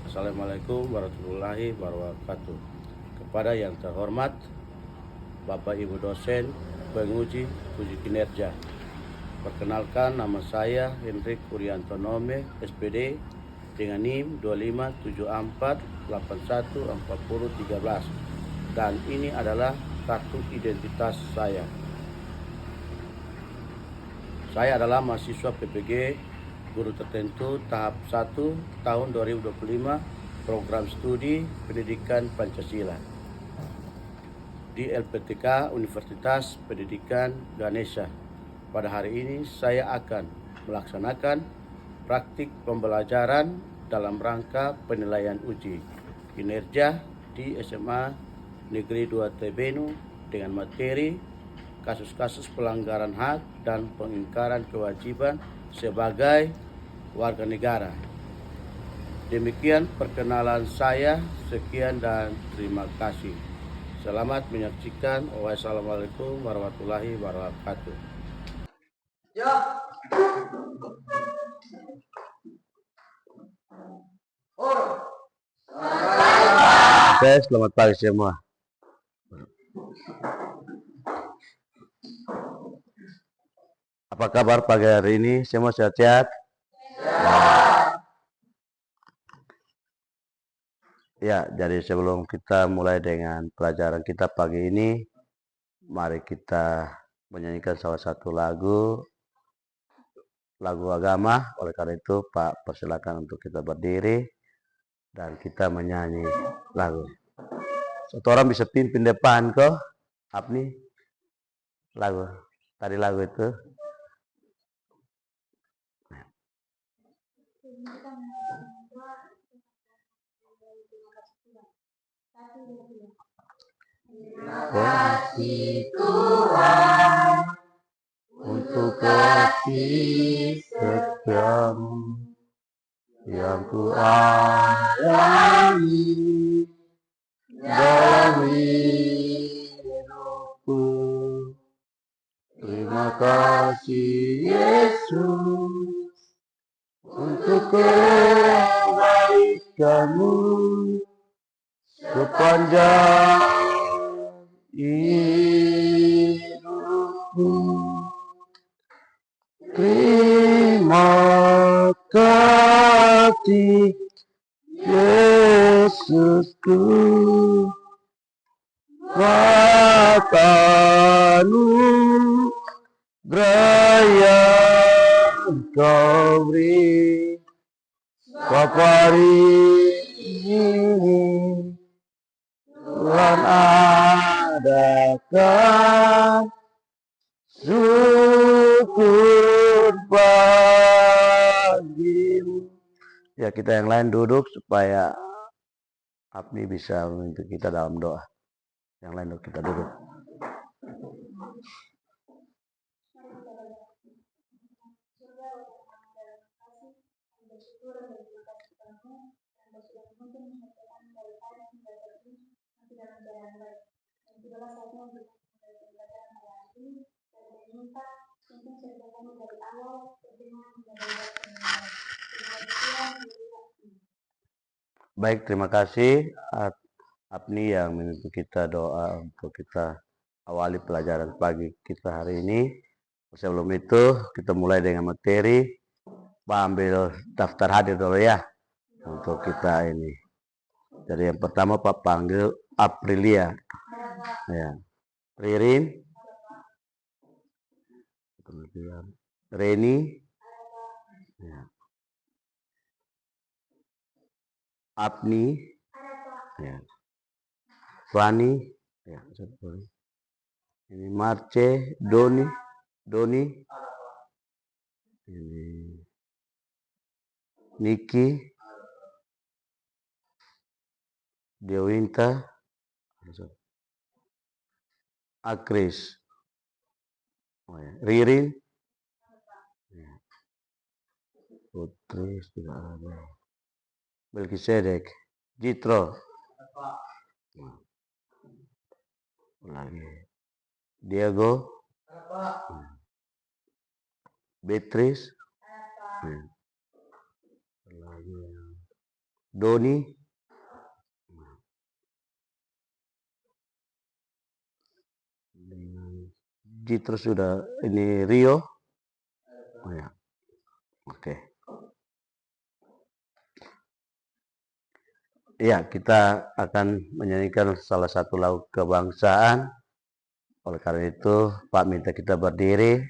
Assalamualaikum warahmatullahi wabarakatuh. Kepada yang terhormat Bapak Ibu dosen, penguji, uji kinerja. Perkenalkan, nama saya Hendrik Urianto Nome, SPD, dengan NIM 2574814013. Dan ini adalah kartu identitas saya. Saya adalah mahasiswa PPG Guru Tertentu tahap 1 tahun 2025, program studi Pendidikan Pancasila di LPTK Universitas Pendidikan Ganesha. Pada hari ini saya akan melaksanakan praktik pembelajaran dalam rangka penilaian uji kinerja di SMA Negeri 2 Tebenu dengan materi kasus-kasus pelanggaran hak dan pengingkaran kewajiban sebagai warga negara. Demikian perkenalan saya, sekian dan terima kasih. Selamat menyaksikan. Wassalamualaikum warahmatullahi wabarakatuh. Ya. Oke, selamat pagi semua. Apa kabar pagi hari ini? Semua sehat-sehat? Ya, jadi sebelum kita mulai dengan pelajaran kita pagi ini, mari kita menyanyikan salah satu lagu agama. Oleh karena itu, Pak, persilakan untuk kita berdiri dan kita menyanyi lagu. Satu orang bisa pimpin depan kok, Apni? Lagu, tadi lagu itu. Kasih Tuhan untuk kasih setiamu yang ku alami dalam hidupku. Terima kasih Yesus untuk kebaikanmu sepanjang hidupku. Terima kasih Yesusku, matamu beraya kau beri hari ini. Tuhan adakan syukur bagimu. Ya, kita yang lain duduk supaya Apni bisa memimpin kita dalam doa. Yang lain kita duduk. Baik, terima kasih Apni yang memimpin kita doa untuk kita awali pelajaran pagi kita hari ini. Sebelum itu kita mulai dengan materi. Pak ambil daftar hadir dulu ya untuk kita ini. Jadi yang pertama Pak panggil Aprilia. Ya. Ririn. Kemudian Reni. Ya. Apni. Ya. Fani. Ya. Ini Marce, Doni. Ini Niki, Dewinta, Akris, Ririn, Putri tidak ada, Melkisedek, Jitro, lagi Diego, Beatrice, lagi Doni, terus sudah ini Rio. Oh ya, oke. Ya, kita akan menyanyikan salah satu lagu kebangsaan. Oleh karena itu, Pak minta kita berdiri.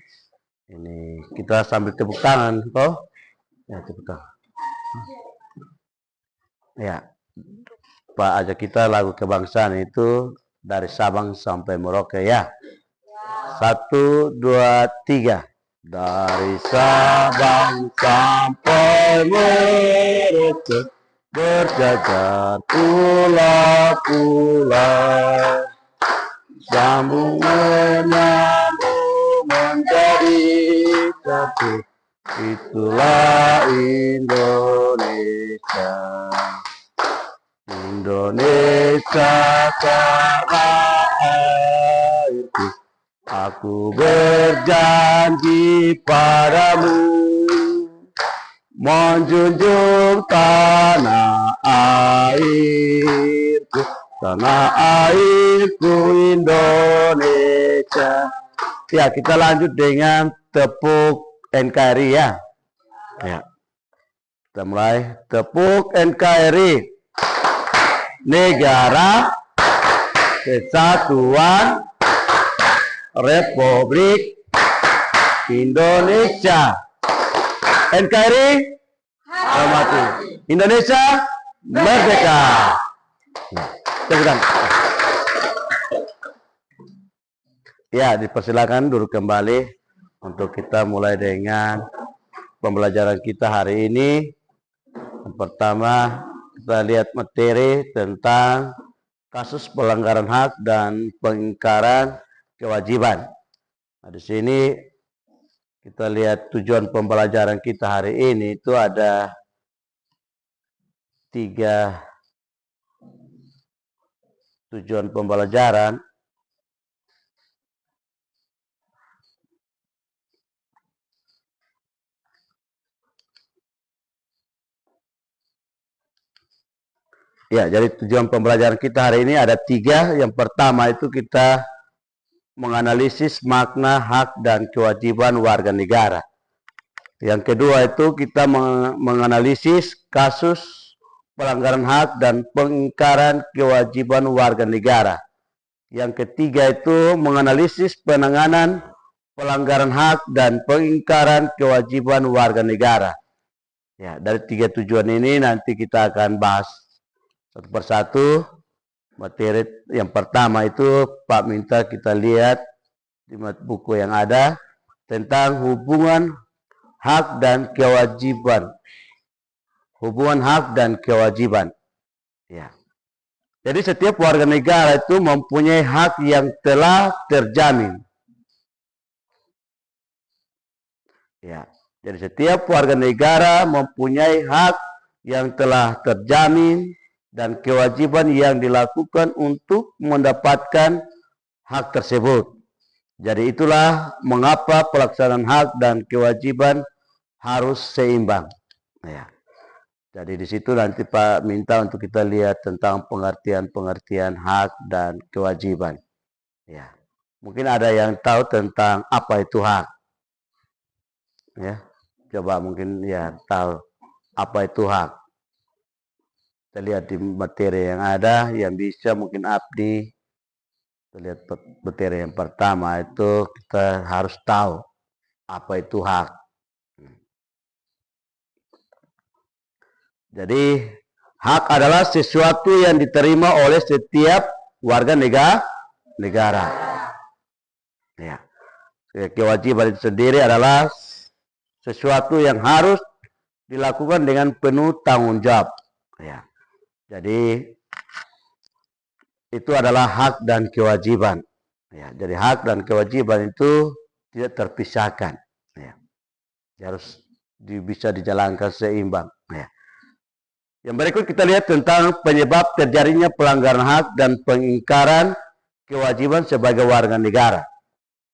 Ini kita sambil tepuk tangan, toh? Ya, tepuk tangan. Ya, Pak ajak kita lagu kebangsaan itu dari Sabang sampai Merauke ya. 1, 2, 3. Dari Sabang sampai Merauke berjajar pulau-pulau, sambung menyambung menjadi satu. Itulah Indonesia. Indonesia tanah airku, aku berjanji padamu, menjunjung tanah airku, tanah airku Indonesia. Ya, kita lanjut dengan tepuk NKRI ya. Ya. Kita mulai tepuk NKRI. Negara Kesatuan Republik Indonesia. NKRI hormati. Indonesia merdeka. Ya, dipersilakan duduk kembali untuk kita mulai dengan pembelajaran kita hari ini. Yang pertama, kita lihat materi tentang kasus pelanggaran hak dan pengingkaran kewajiban. Nah, di sini kita lihat tujuan pembelajaran kita hari ini itu ada 3 tujuan pembelajaran. Ya, jadi tujuan pembelajaran kita hari ini ada 3. Yang pertama itu kita menganalisis makna hak dan kewajiban warga negara. Yang kedua itu kita menganalisis kasus pelanggaran hak dan pengingkaran kewajiban warga negara. Yang ketiga itu menganalisis penanganan pelanggaran hak dan pengingkaran kewajiban warga negara. Ya, dari 3 tujuan ini nanti kita akan bahas satu persatu. Materi yang pertama itu Pak minta kita lihat di buku yang ada tentang hubungan hak dan kewajiban. Hubungan hak dan kewajiban. Ya. Jadi setiap warga negara itu mempunyai hak yang telah terjamin. Ya. Jadi setiap warga negara mempunyai hak yang telah terjamin dan kewajiban yang dilakukan untuk mendapatkan hak tersebut. Jadi itulah mengapa pelaksanaan hak dan kewajiban harus seimbang. Ya. Jadi di situ nanti Pak minta untuk kita lihat tentang pengertian-pengertian hak dan kewajiban. Ya. Mungkin ada yang tahu tentang apa itu hak. Ya. Coba mungkin ya tahu apa itu hak. Kita lihat di materi yang ada, yang bisa mungkin Abdi. Kita lihat materi yang pertama itu kita harus tahu apa itu hak. Jadi hak adalah sesuatu yang diterima oleh setiap warga negara. Ya. Kewajiban itu sendiri adalah sesuatu yang harus dilakukan dengan penuh tanggung jawab. Ya. Jadi itu adalah hak dan kewajiban. Ya, jadi hak dan kewajiban itu tidak terpisahkan. Ya. Harus bisa dijalankan seimbang. Ya. Yang berikut kita lihat tentang penyebab terjadinya pelanggaran hak dan pengingkaran kewajiban sebagai warga negara.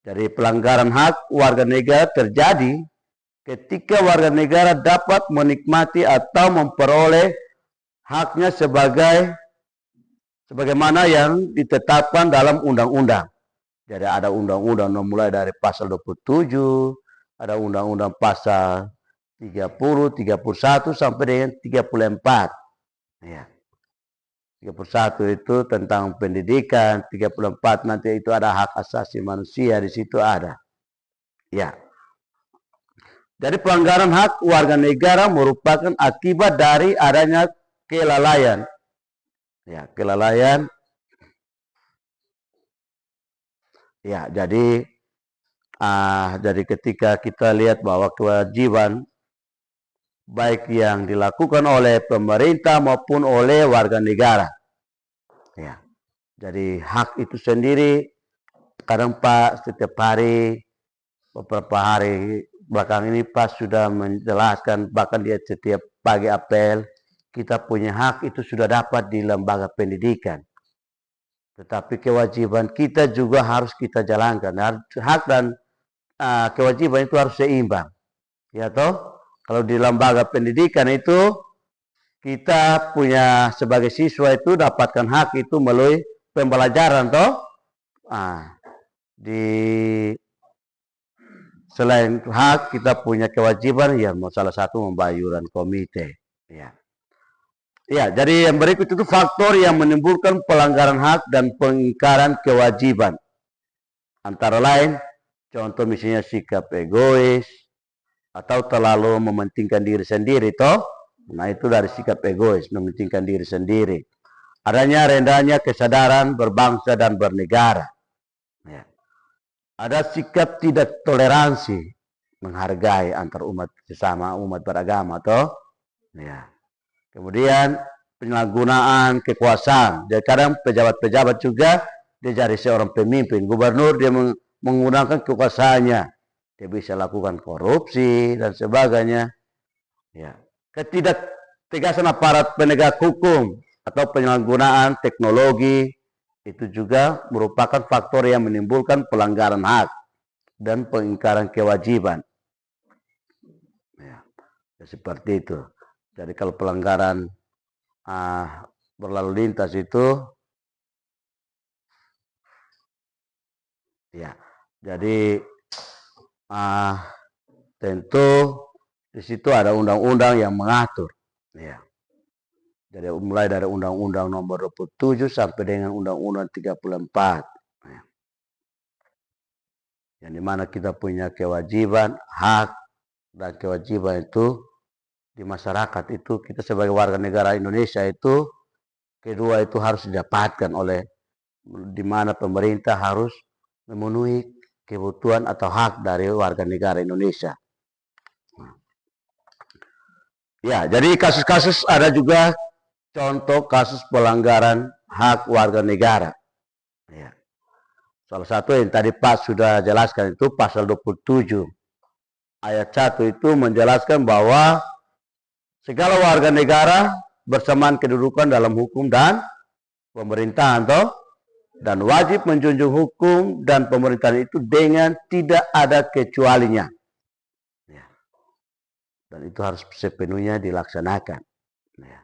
Jadi pelanggaran hak warga negara terjadi ketika warga negara dapat menikmati atau memperoleh haknya sebagaimana yang ditetapkan dalam undang-undang. Jadi ada undang-undang mulai dari pasal 27, ada undang-undang pasal 30, 31 sampai dengan 34. Ya. 31 itu tentang pendidikan, 34 nanti itu ada hak asasi manusia, di situ ada. Ya. Jadi pelanggaran hak warga negara merupakan akibat dari adanya kelalaian. Ya, kelalaian. Ya, jadi ketika kita lihat bahwa kewajiban baik yang dilakukan oleh pemerintah maupun oleh warga negara. Ya. Jadi hak itu sendiri kadang Pak setiap hari, beberapa hari belakang ini Pak sudah menjelaskan, bahkan dia setiap pagi apel, kita punya hak itu sudah dapat di lembaga pendidikan. Tetapi kewajiban kita juga harus kita jalankan. Hak dan kewajiban itu harus seimbang. Ya toh? Kalau di lembaga pendidikan itu kita punya sebagai siswa itu dapatkan hak itu melalui pembelajaran toh. Selain hak kita punya kewajiban ya salah satu membayar iuran komite. Ya. Ya, jadi yang berikut itu faktor yang menimbulkan pelanggaran hak dan pengingkaran kewajiban. Antara lain contoh misalnya sikap egois, atau terlalu mementingkan diri sendiri toh. Nah itu dari sikap egois, mementingkan diri sendiri. Adanya rendahnya kesadaran berbangsa dan bernegara. Ya. Ada sikap tidak toleransi, menghargai antar umat sesama, umat beragama toh. Ya. Kemudian penyalahgunaan kekuasaan. Jadi kadang pejabat-pejabat juga dia jadi seorang pemimpin. Gubernur dia menggunakan kekuasaannya. Dia bisa lakukan korupsi dan sebagainya. Ya. Ketidaktegasan aparat penegak hukum atau penyalahgunaan teknologi itu juga merupakan faktor yang menimbulkan pelanggaran hak dan pengingkaran kewajiban. Ya. Ya, seperti itu. Jadi kalau pelanggaran berlalu lintas itu, ya, jadi tentu di situ ada undang-undang yang mengatur. Ya. Jadi mulai dari Undang-Undang Nomor 27 sampai dengan Undang-Undang 34. Ya. Yang dimana kita punya kewajiban, hak dan kewajiban itu di masyarakat itu kita sebagai warga negara Indonesia itu kedua itu harus didapatkan oleh di mana pemerintah harus memenuhi kebutuhan atau hak dari warga negara Indonesia. Ya, jadi kasus-kasus ada juga contoh kasus pelanggaran hak warga negara. Ya. Salah satu yang tadi Pak sudah jelaskan itu pasal 27 ayat 1 itu menjelaskan bahwa segala warga negara bersamaan kedudukan dalam hukum dan pemerintahan toh, dan wajib menjunjung hukum dan pemerintahan itu dengan tidak ada kecualinya. Ya. Dan itu harus sepenuhnya dilaksanakan. Ya.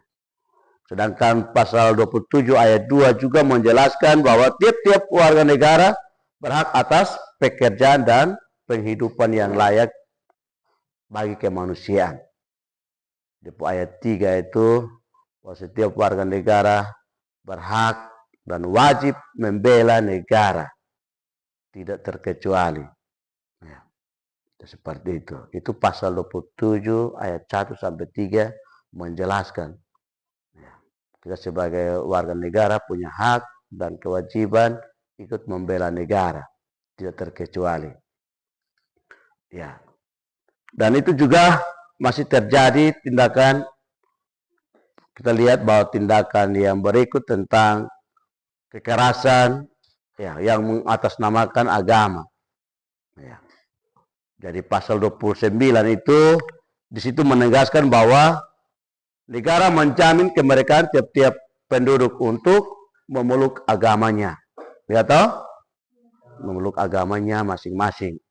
Sedangkan pasal 27 ayat 2 juga menjelaskan bahwa tiap-tiap warga negara berhak atas pekerjaan dan penghidupan yang layak bagi kemanusiaan. Di ayat 3 itu bahwa setiap warga negara berhak dan wajib membela negara tidak terkecuali. Ya, seperti itu. Itu pasal 27 ayat 1 sampai 3 menjelaskan. Ya, kita sebagai warga negara punya hak dan kewajiban ikut membela negara tidak terkecuali. Ya. Dan itu juga masih terjadi tindakan, kita lihat bahwa tindakan yang berikut tentang kekerasan ya, yang mengatasnamakan agama. Ya. Jadi pasal 29 itu di situ menegaskan bahwa negara menjamin kemerdekaan tiap-tiap penduduk untuk memeluk agamanya. Ya toh? Memeluk agamanya masing-masing.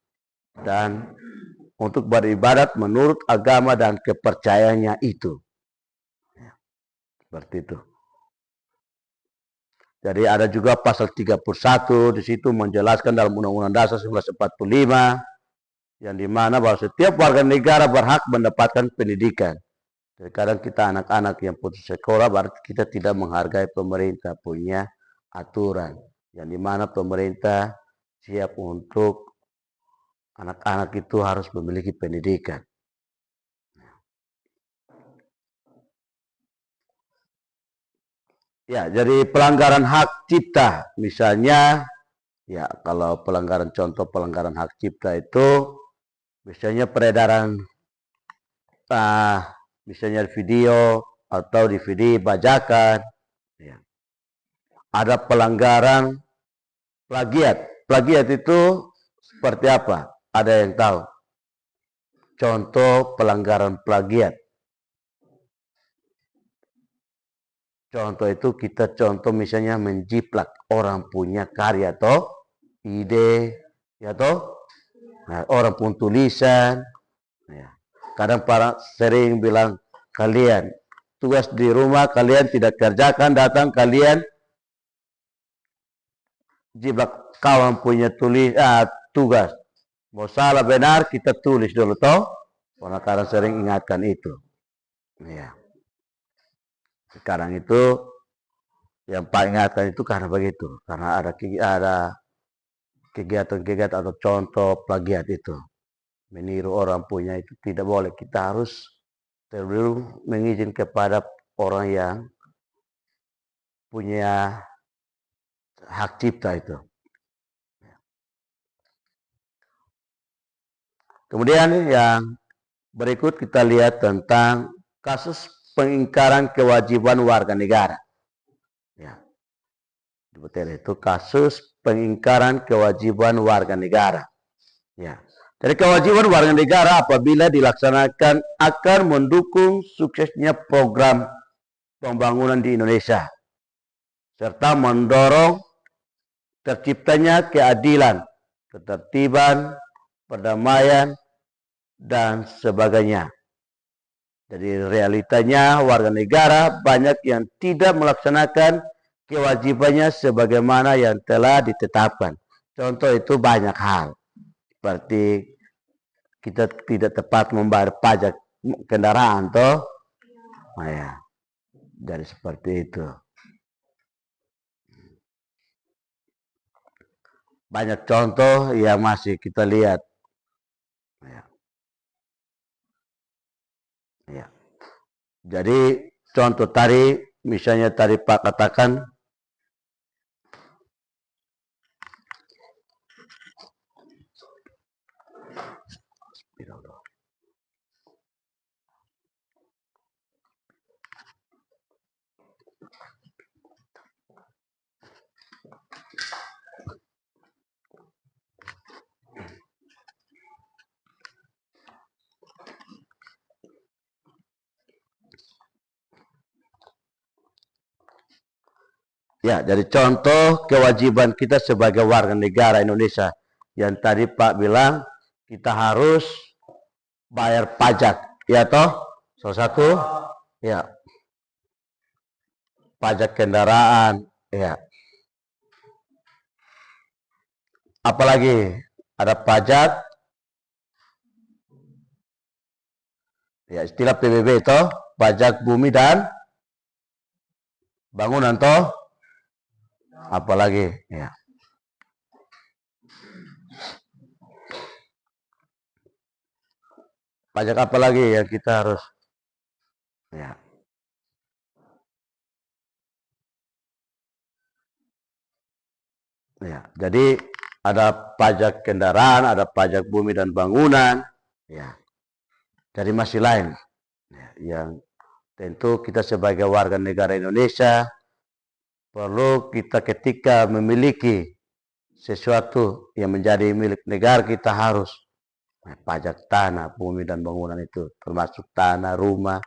Dan untuk beribadat menurut agama dan kepercayaannya itu. Seperti itu. Jadi ada juga pasal 31 di situ menjelaskan dalam Undang-Undang Dasar 1945 yang dimana bahwa setiap warga negara berhak mendapatkan pendidikan. Jadi kadang kita anak-anak yang putus sekolah berarti kita tidak menghargai pemerintah punya aturan. Yang dimana pemerintah siap untuk anak-anak itu harus memiliki pendidikan. Ya, jadi pelanggaran hak cipta, misalnya, ya kalau contoh pelanggaran hak cipta itu, misalnya peredaran, misalnya video atau DVD bajakan, ya. Ada pelanggaran plagiat. Plagiat itu seperti apa? Ada yang tahu? Contoh pelanggaran plagiat. Contoh itu kita contoh misalnya menjiplak orang punya karya toh, ide, ya toh, nah, orang pun tulisan, ya. Kadang para sering bilang kalian tugas di rumah kalian tidak kerjakan, datang kalian jiplak kawan punya tugas. Mau salah benar kita tulis dulu toh, karena kadang sering ingatkan itu, ya. Sekarang itu yang Pak ingatkan itu karena begitu, karena ada kegiatan-kegiatan atau contoh plagiat itu. Meniru orang punya itu tidak boleh. Kita harus terlebih mengizin kepada orang yang punya hak cipta itu. Kemudian yang berikut kita lihat tentang kasus pengingkaran kewajiban warga negara. Ya. Itu kasus pengingkaran kewajiban warga negara. Ya. Jadi kewajiban warga negara apabila dilaksanakan akan mendukung suksesnya program pembangunan di Indonesia serta mendorong terciptanya keadilan, ketertiban, perdamaian, dan sebagainya. Jadi realitanya warga negara banyak yang tidak melaksanakan kewajibannya sebagaimana yang telah ditetapkan. Contoh itu banyak hal. Seperti kita tidak tepat membayar pajak kendaraan toh. Nah, ya. Jadi seperti itu. Banyak contoh yang masih kita lihat. Ya. Ya. Jadi contoh tadi, misalnya tadi Pak katakan, ya, jadi contoh kewajiban kita sebagai warga negara Indonesia yang tadi Pak bilang kita harus bayar pajak, ya toh. Salah satu, ya, pajak kendaraan, ya. Apalagi ada pajak, ya istilah PBB toh, pajak bumi dan bangunan toh. Apalagi, ya. Pajak apa lagi yang kita harus, ya. Ya, jadi ada pajak kendaraan, ada pajak bumi dan bangunan, ya. Jadi masih lain, ya, yang tentu kita sebagai warga negara Indonesia perlu kita ketika memiliki sesuatu yang menjadi milik negara kita harus pajak tanah, bumi dan bangunan itu termasuk tanah, rumah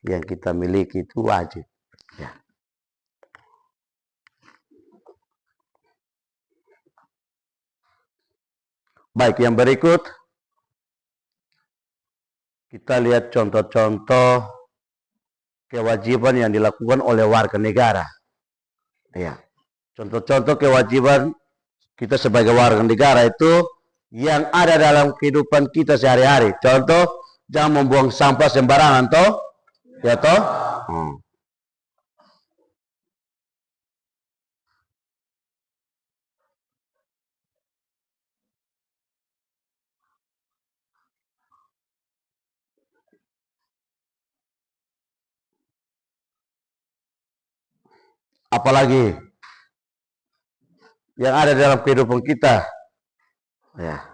yang kita miliki itu wajib. Ya. Baik, yang berikut kita lihat contoh-contoh kewajiban yang dilakukan oleh warga negara. Ya. Contoh-contoh kewajiban kita sebagai warga negara itu yang ada dalam kehidupan kita sehari-hari. Contoh, jangan membuang sampah sembarangan toh. Ya toh? Apalagi yang ada dalam kehidupan kita. Ya.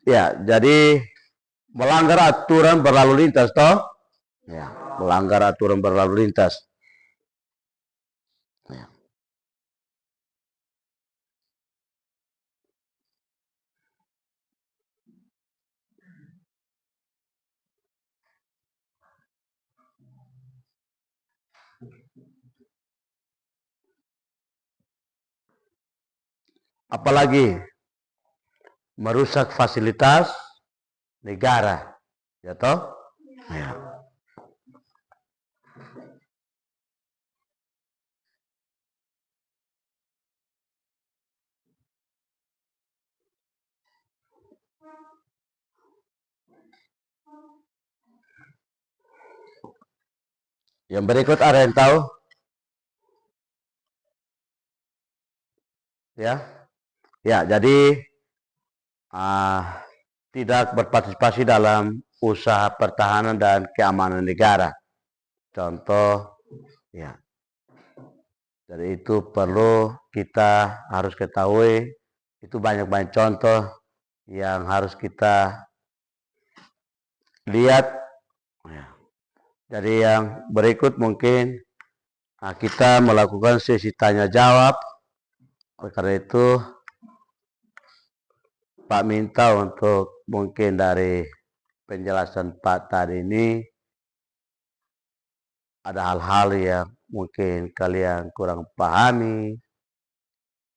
Ya, jadi melanggar aturan berlalu lintas toh. Ya, melanggar aturan berlalu lintas. Ya. Apalagi merusak fasilitas negara, ya toh? Ya. Yang berikut ada yang tahu? Ya, ya. Jadi tidak berpartisipasi dalam usaha pertahanan dan keamanan negara. Contoh, ya. Jadi itu perlu kita harus ketahui. Itu banyak-banyak contoh yang harus kita lihat. Ya. Jadi yang berikut mungkin kita melakukan sesi tanya jawab. Oleh karena itu Pak minta untuk mungkin dari penjelasan Pak tadi ini ada hal-hal yang mungkin kalian kurang pahami.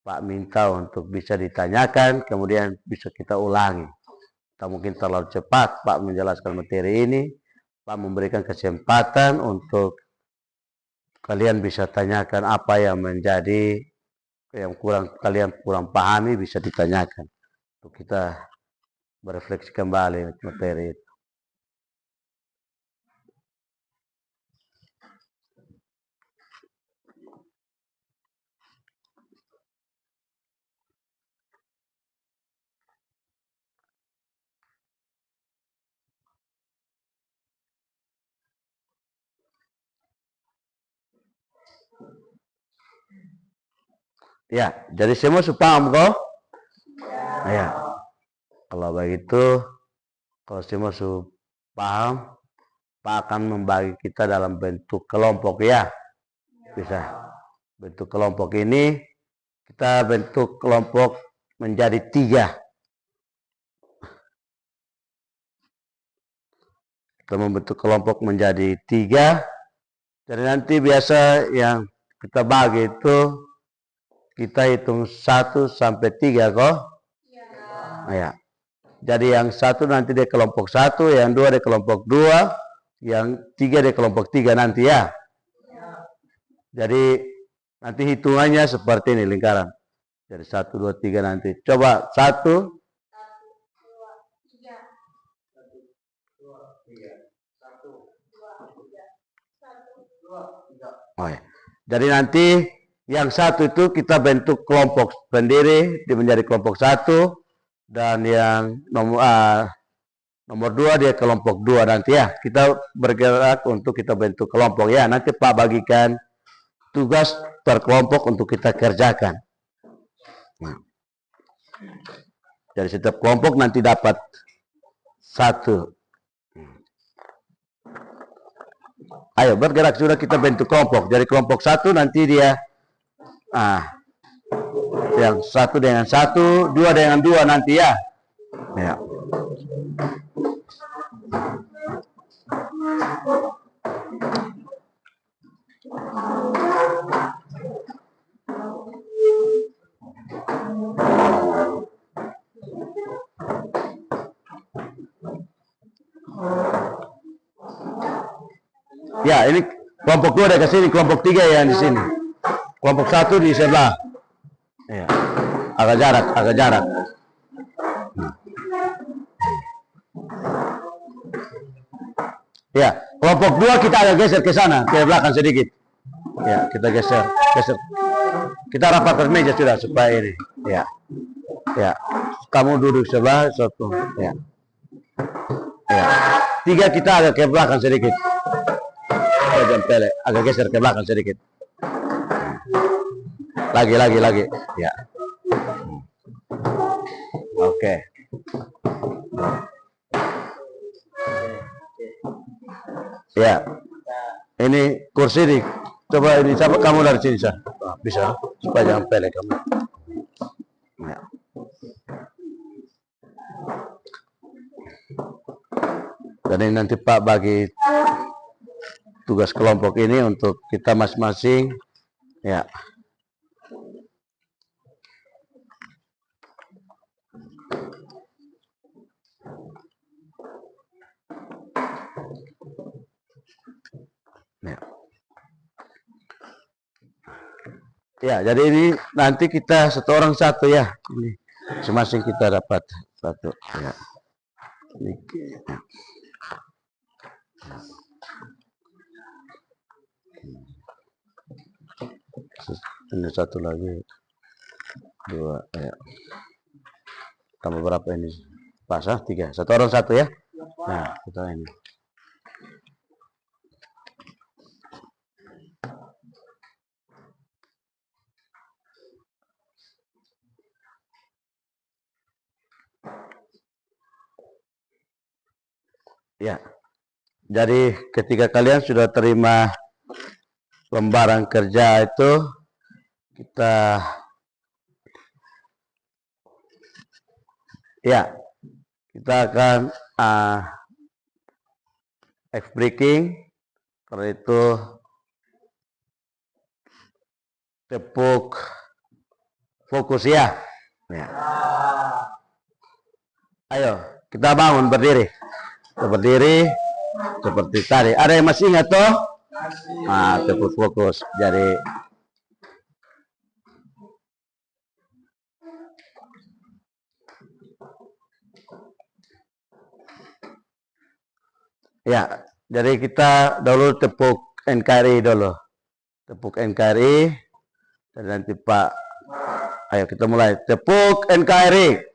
Pak minta untuk bisa ditanyakan, kemudian bisa kita ulangi. Kita mungkin terlalu cepat Pak menjelaskan materi ini. Pak memberikan kesempatan untuk kalian bisa tanyakan apa yang menjadi yang kalian kurang pahami, bisa ditanyakan. Untuk kita berefleksi kembali materi itu. Ya, jadi semua paham kok? Ya. Kalau begitu, kalau semua paham, Pak akan membagi kita dalam bentuk kelompok ya. Bisa. Bentuk kelompok ini, kita bentuk kelompok menjadi 3. Kita membentuk kelompok menjadi 3. Jadi nanti biasa yang kita bagi itu, kita hitung 1 sampai 3 kok. Ya. Jadi yang 1 nanti di kelompok 1, yang 2 di kelompok 2, yang 3 di kelompok 3 nanti ya. Jadi nanti hitungannya seperti ini lingkaran. Jadi 1, 2, 3 nanti. Coba 1. Oh ya. Jadi nanti yang 1 itu kita bentuk kelompok sendiri, menjadi kelompok 1. Dan yang nomor 2 dia kelompok 2 nanti ya. Kita bergerak untuk kita bentuk kelompok ya. Nanti Pak bagikan tugas per kelompok untuk kita kerjakan. Nah. Jadi setiap kelompok nanti dapat 1. Ayo bergerak, sudah kita bentuk kelompok. Jadi kelompok 1 nanti dia yang 1 dengan 1, 2 dengan 2 nanti ya. Ya. Ya, ini kelompok 2 ada ke sini, kelompok 3 yang di sini. Kelompok 1 di sebelah. Ya. Agak jarak, agak jarak. Ya, kelompok 2 kita agak geser ke sana, ke belakang sedikit. Ya, kita geser, geser. Kita rapatkan meja sudah supaya ini. Ya. Ya. Kamu duduk sebelah satu. Ya. Ya. 3 kita agak ke belakang sedikit. Agak geser ke belakang sedikit. Lagi. Ya. Oke. Ya. Ini kursi nih. Coba ini coba kamu dari sini sah. Bisa supaya jangan pelek kamu. Ya. Jadi nanti Pak bagi tugas kelompok ini untuk kita masing-masing. Ya. Ya, jadi ini nanti kita satu orang satu ya. Ini masing-masing kita dapat satu. Ya. Ini satu lagi. 2. Ya. Tambah berapa ini? Pas 3. Satu orang satu ya. Nah, kita ini. Ya, jadi ketika kalian sudah terima lembaran kerja itu, kita akan ice breaking. Karena itu tepuk fokus ya. Ayo, kita bangun berdiri. Kita berdiri seperti tadi. Ada yang masih ingat toh? Tepuk fokus. Jadi ya, jadi kita dulu tepuk NKRI dulu. Tepuk NKRI dan nanti Pak. Ayo kita mulai. Tepuk NKRI.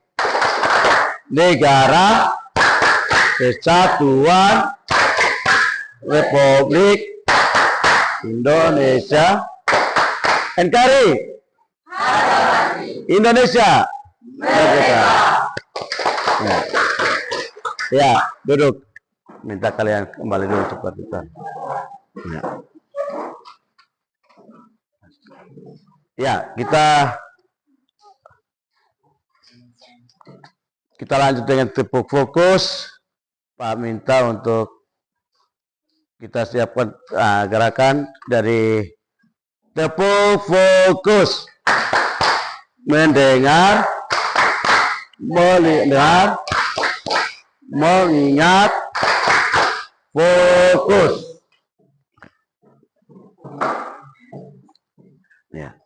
Negara Kesatuan Republik Indonesia. NKRI Indonesia. Ya, duduk. Minta kalian kembali dulu seperti itu. Ya, kita lanjut dengan tepuk fokus. Pak minta untuk kita siapkan gerakan dari tepuk fokus. Mendengar, melihat, mengingat, fokus. Ya.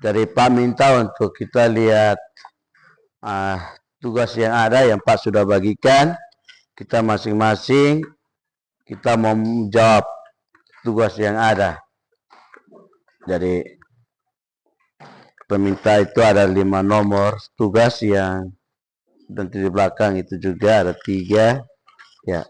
Dari Pak minta untuk kita lihat tugas yang ada yang Pak sudah bagikan. Kita masing-masing kita mau menjawab tugas yang ada. Jadi peminta itu ada 5 nomor tugas yang nanti di belakang itu juga ada 3 ya.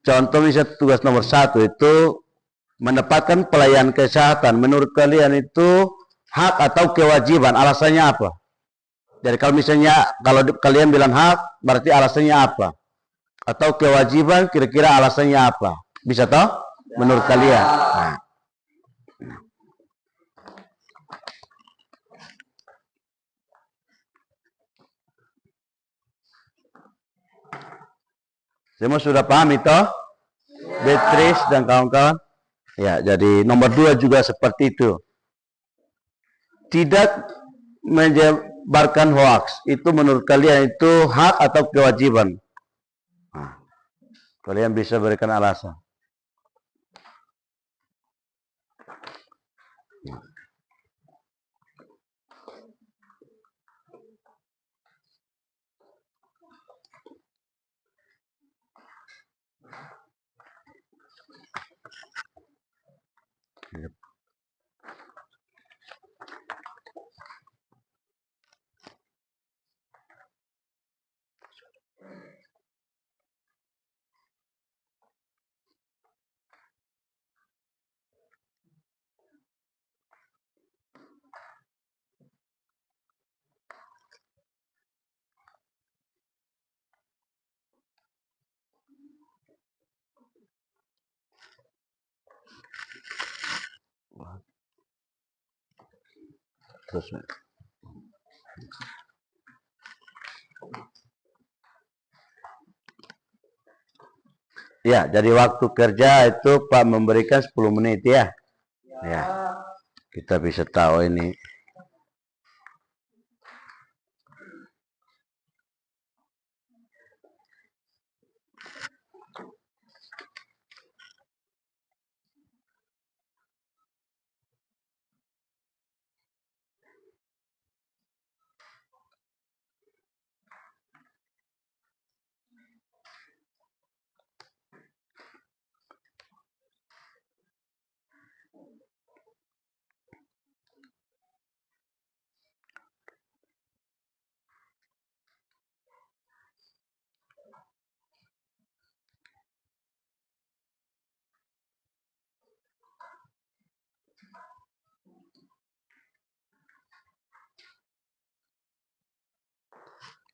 Contoh misalnya tugas nomor 1 itu mendapatkan pelayanan kesehatan. Menurut kalian itu hak atau kewajiban? Alasannya apa? Jadi kalau misalnya kalau kalian bilang hak, berarti alasannya apa? Atau kewajiban, kira-kira alasannya apa? Bisa toh? Menurut kalian? Nah. Semua sudah paham itu? Beatrice dan kawan-kawan. Ya, jadi nomor 2 juga seperti itu. Tidak menyebarkan hoax. Itu menurut kalian itu hak atau kewajiban? Nah, kalian bisa berikan alasan. Terus, ya, jadi waktu kerja itu Pak memberikan 10 menit ya. Ya, kita bisa tahu ini.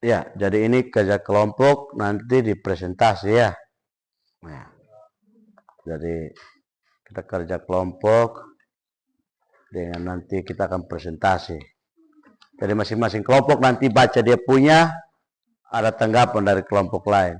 Ya, jadi ini kerja kelompok nanti di presentasi ya. Nah, jadi kita kerja kelompok dengan nanti kita akan presentasi. Jadi masing-masing kelompok nanti baca dia punya, ada tanggapan dari kelompok lain.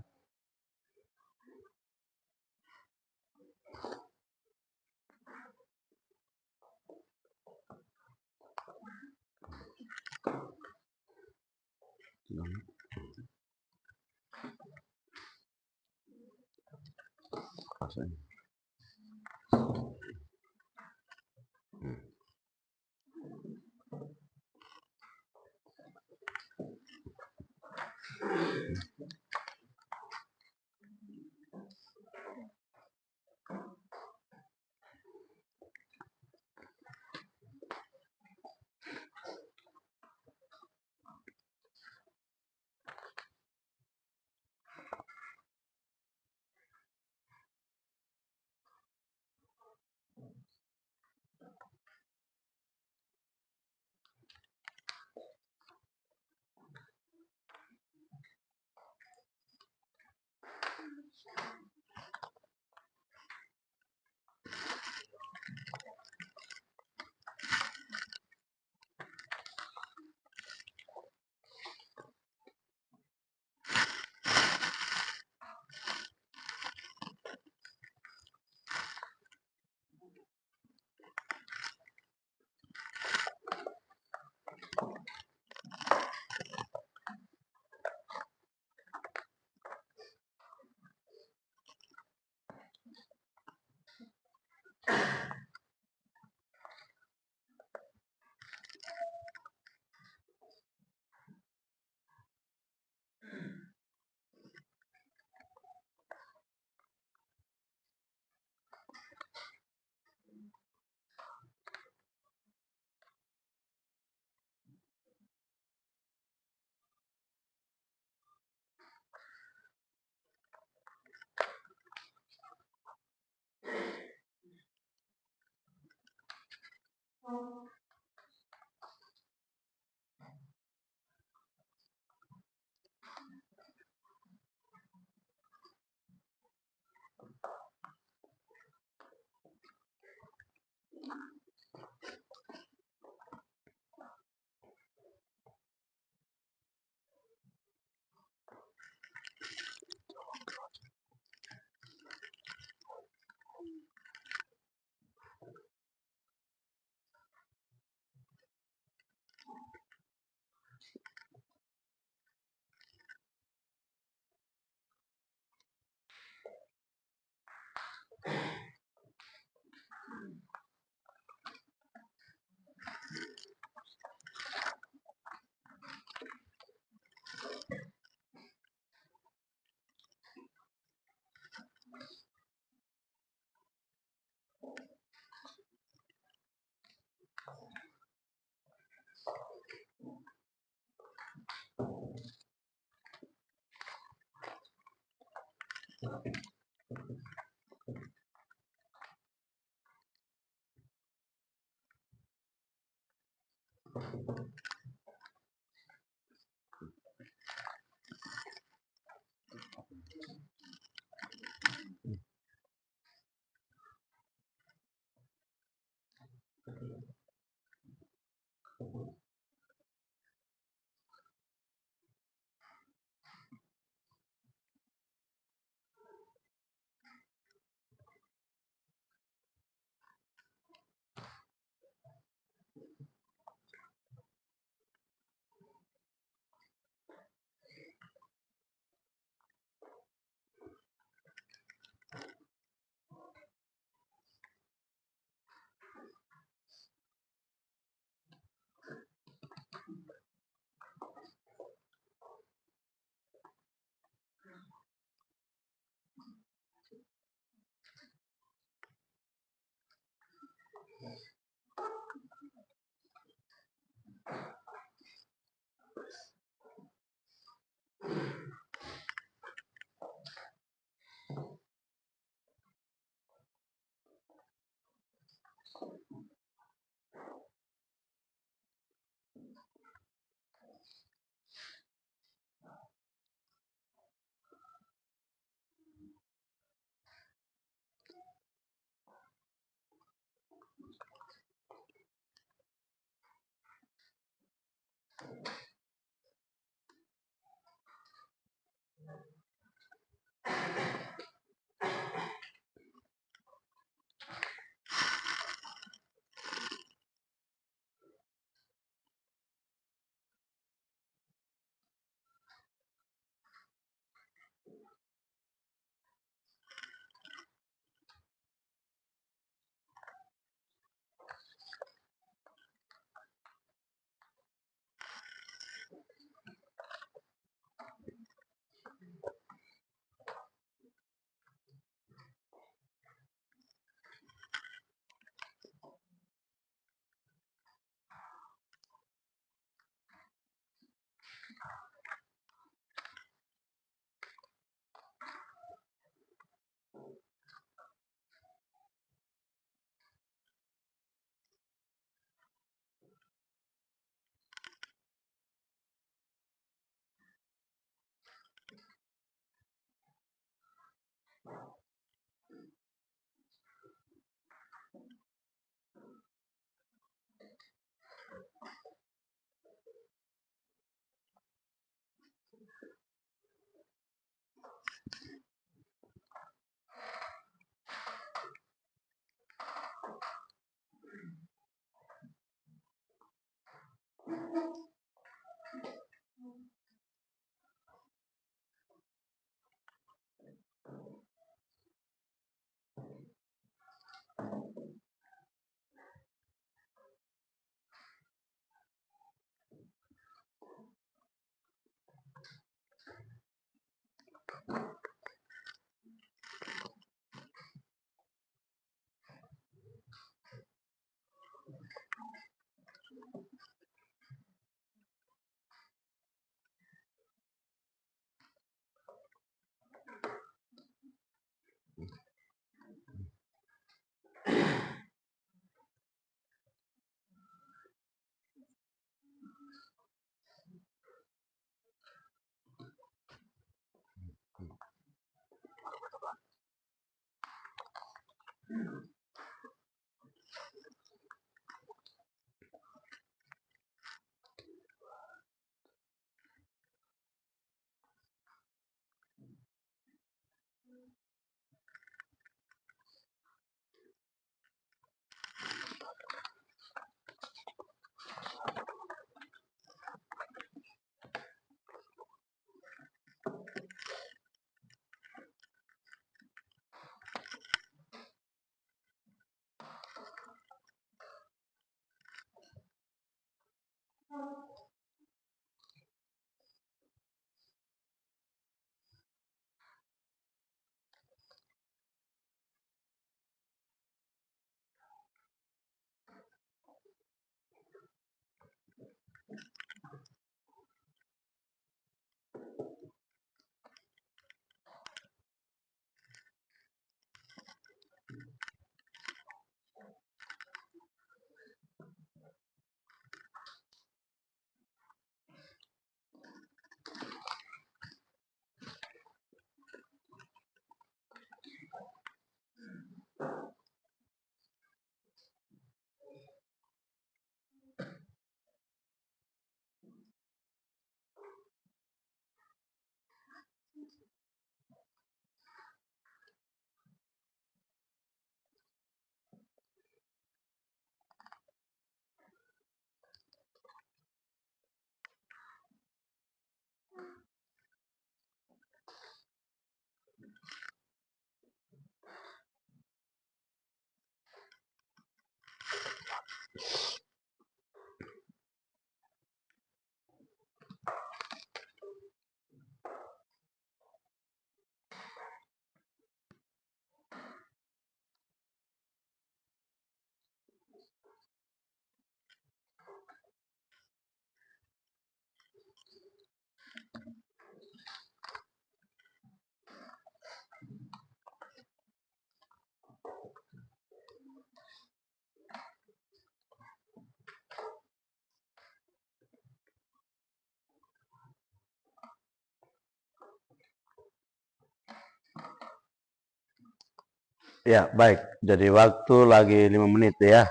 Ya, baik. Jadi waktu lagi 5 menit ya.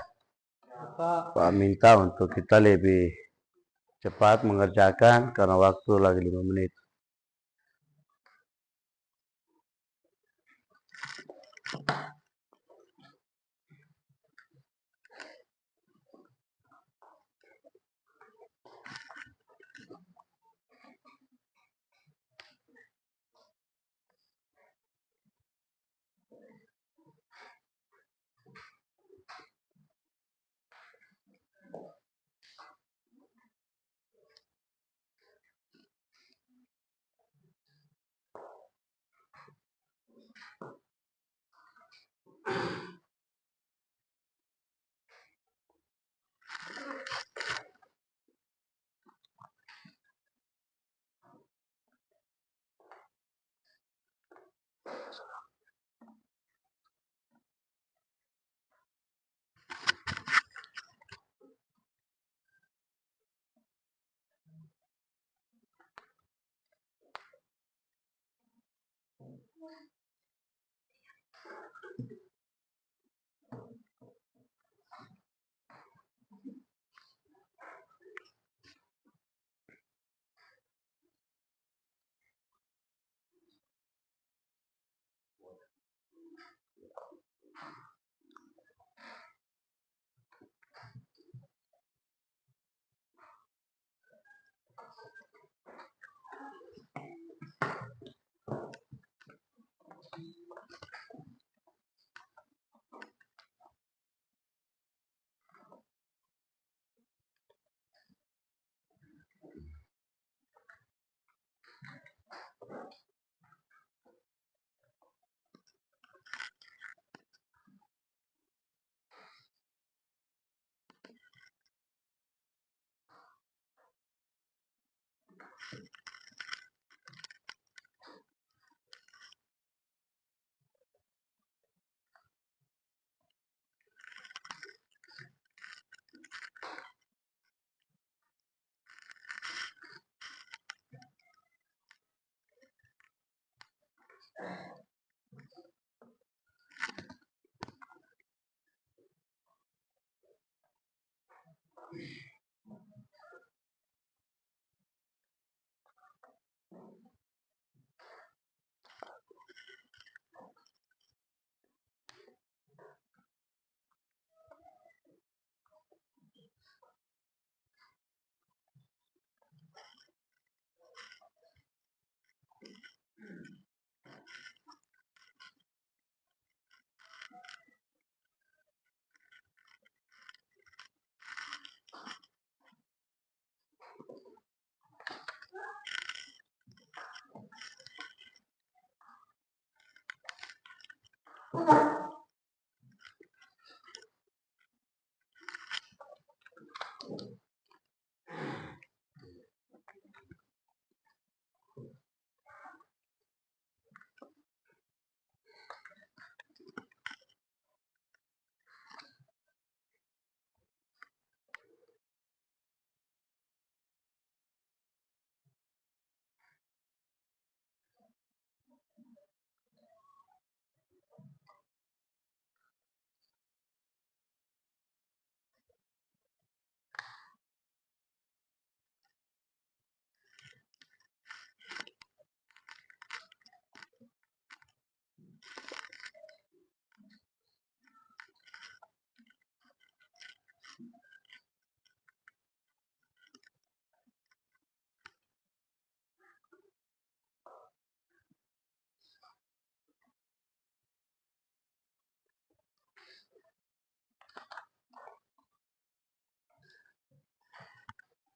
Pak minta untuk kita lebih cepat mengerjakan karena waktu lagi 5 menit.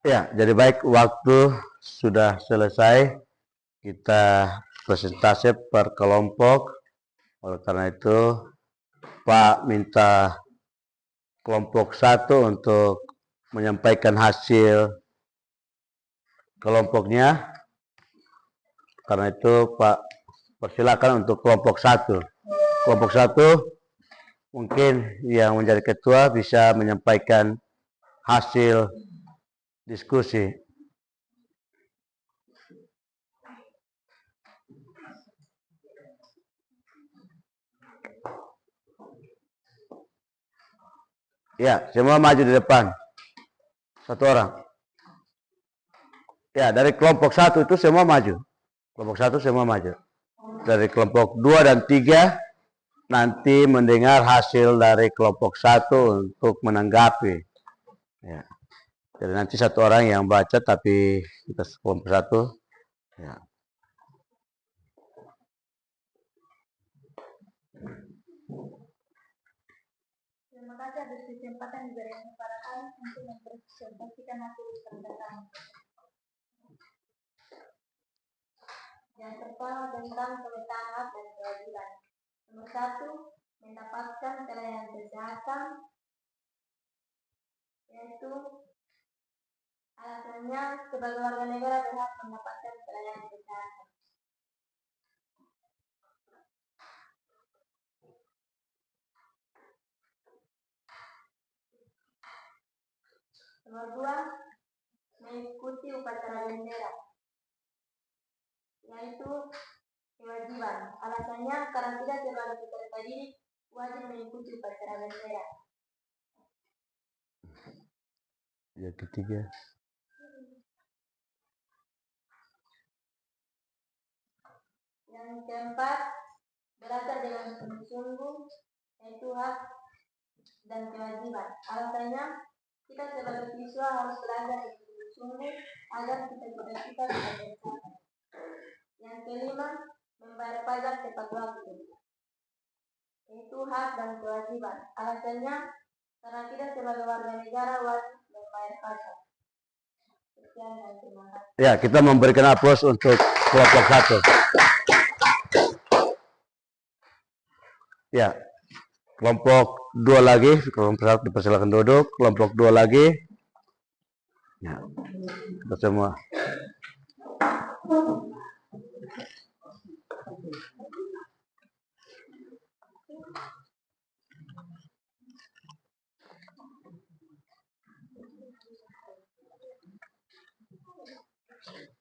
Ya, jadi baik, waktu sudah selesai. Kita presentasi per kelompok. Oleh karena itu, Pak minta kelompok 1 untuk menyampaikan hasil kelompoknya. Karena itu, Pak persilakan untuk kelompok 1. Kelompok 1 mungkin yang menjadi ketua bisa menyampaikan hasil diskusi. Ya, semua maju di depan. Satu orang. Ya, dari kelompok 1 itu semua maju. Kelompok 1 semua maju. Dari kelompok 2 dan 3 nanti mendengar hasil dari kelompok 1 untuk menanggapi. Ya. Jadi nanti satu orang yang baca tapi kita kelompok 1. Ya. Terima kasih atas kesempatan yang diberikan kepada kami untuk mempresentasikan hasil pertanyaan. Yang pertama tentang pemetaan hak dan kewajiban. Nomor 1, mendapatkan pelayanan kesehatan, yaitu alasannya sebagai warga negara berhak mendapatkan pelayanan kesehatan. Nomor 2, mengikuti upacara bendera, yaitu kewajiban. Alasannya karena tidak sebagai peserta didik wajib mengikuti upacara bendera. Yang ketiga. Yang keempat, belajar dengan sungguh-sungguh, yaitu hak dan kewajiban. Alasannya kita sebagai siswa harus belajar dengan sungguh-sungguh agar kita bisa tercapai. Yang kelima, membayar pajak tepat waktu, yaitu hak dan kewajiban. Alasannya karena kita sebagai warga negara wajib membayar pajak. Sekian dan terima kasih. Ya, kita memberikan aplaus untuk kelompok 1. Ya, kelompok 2 lagi, kelompok 1 dipersilakan duduk, kelompok 2 lagi. Ya, kita semua.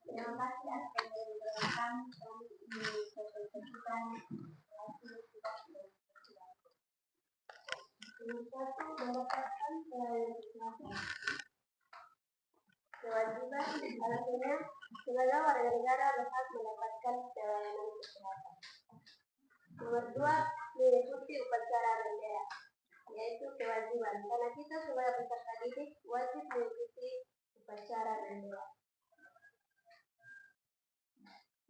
Terima kasih atas penjelasan kami di presentasikan hasil kita. Nomor 1, mendapatkan pelayanan kesehatan. Kewajiban, alasannya sebagai warga negara berhak mendapatkan pelayanan kesehatan. Nomor 2, mengikuti upacara bendera, yaitu kewajiban. Karena kita sebagai peserta didik wajib mengikuti upacara bendera.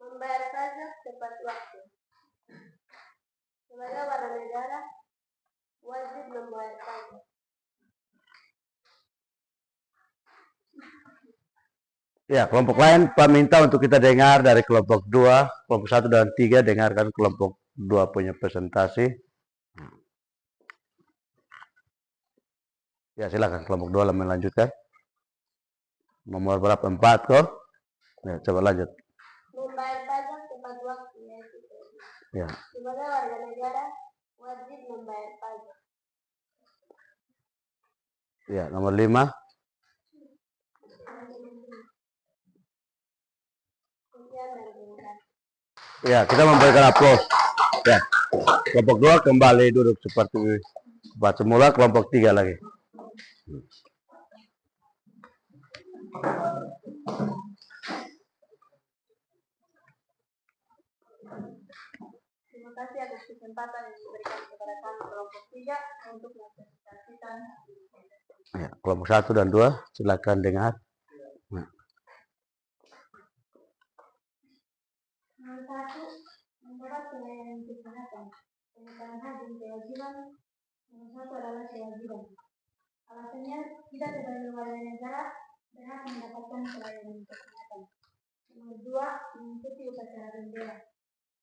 Membayar pajak tepat waktu. Sebagai warga negara wajib membayar pajak. Ya, kelompok lain Pak minta untuk kita dengar dari kelompok 2, kelompok 1 dan 3 dengarkan kelompok 2 punya presentasi. Ya, silakan kelompok 2 melanjutkan. Nomor berapa? 4 kok? Ya, coba lanjut. Membayar pajak tepat waktu, yaitu Ya. sebagai warga negara wajib membayar pajak. Ya, nomor 5. Sekian dan terima kasih. Ya, kita memberikan aplaus. Ya, kelompok 2 kembali duduk seperti semula, kelompok 3 lagi. Terima kasih atas kesempatan yang diberikan kepada kami kelompok 3 untuk mempresentasikan hasil. Ya, kelompok 1 dan 2 silakan dengar. Nah. Nomor 1, mendapat pelayanan kesehatan. Pemetaan hak dan kewajiban. Nomor 1 adalah kewajiban. Alasannya kita sebagai warga negara berhak mendapatkan pelayanan kesehatan. Nomor 2, mengikuti upacara bendera.